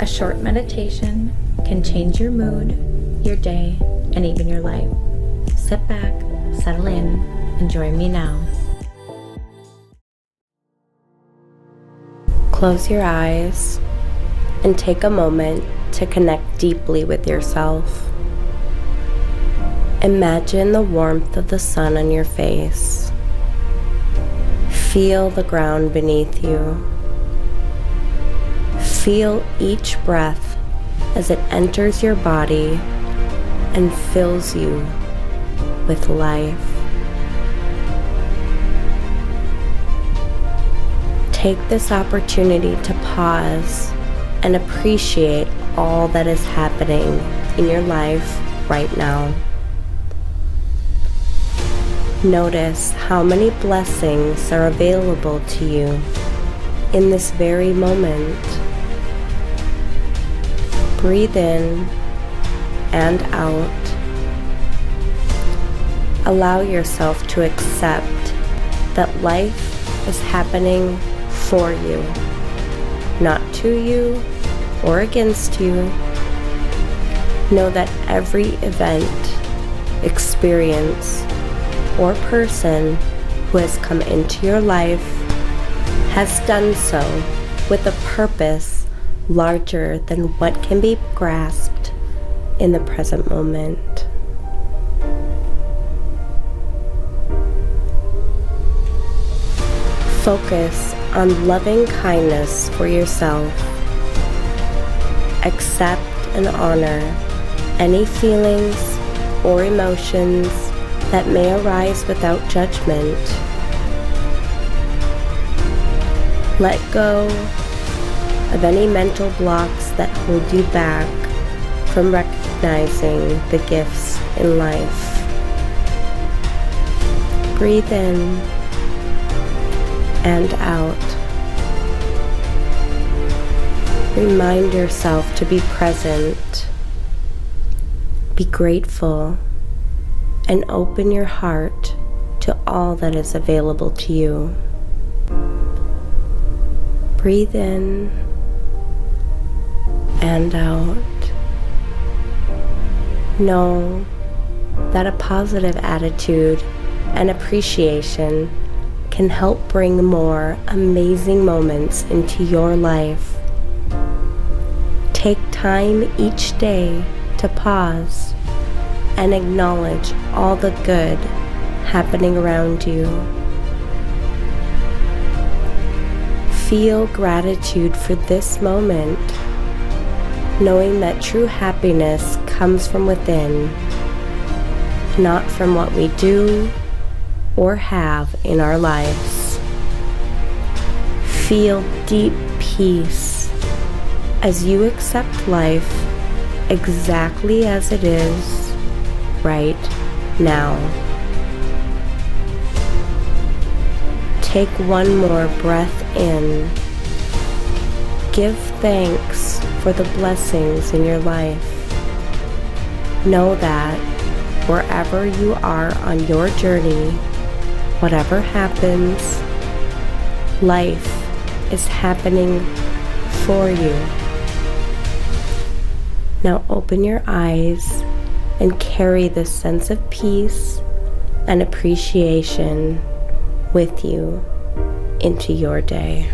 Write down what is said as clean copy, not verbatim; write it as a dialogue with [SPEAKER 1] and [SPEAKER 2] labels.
[SPEAKER 1] A short meditation can change your mood, your day, and even your life. Sit back, settle in, and join me now. Close your eyes and take a moment to connect deeply with yourself. Imagine the warmth of the sun on your face. Feel the ground beneath you. Feel each breath as it enters your body and fills you with life. Take this opportunity to pause and appreciate all that is happening in your life right now. Notice how many blessings are available to you in this very moment. Breathe in and out. Allow yourself to accept that life is happening for you, not to you or against you. Know that every event, experience, or person who has come into your life has done so with a purpose larger than what can be grasped in the present moment. Focus on loving kindness for yourself. Accept and honor any feelings or emotions that may arise without judgment. Let go of any mental blocks that hold you back from recognizing the gifts in life. Breathe in and out. Remind yourself to be present, be grateful, and open your heart to all that is available to you. Breathe in and out. Know that a positive attitude and appreciation can help bring more amazing moments into your life. Take time each day to pause and acknowledge all the good happening around you. Feel gratitude for this moment, knowing that true happiness comes from within, not from what we do or have in our lives. Feel deep peace as you accept life exactly as it is right now. Take one more breath in. Give thanks for the blessings in your life. Know that wherever you are on your journey, whatever happens, life is happening for you. Now open your eyes and carry this sense of peace and appreciation with you into your day.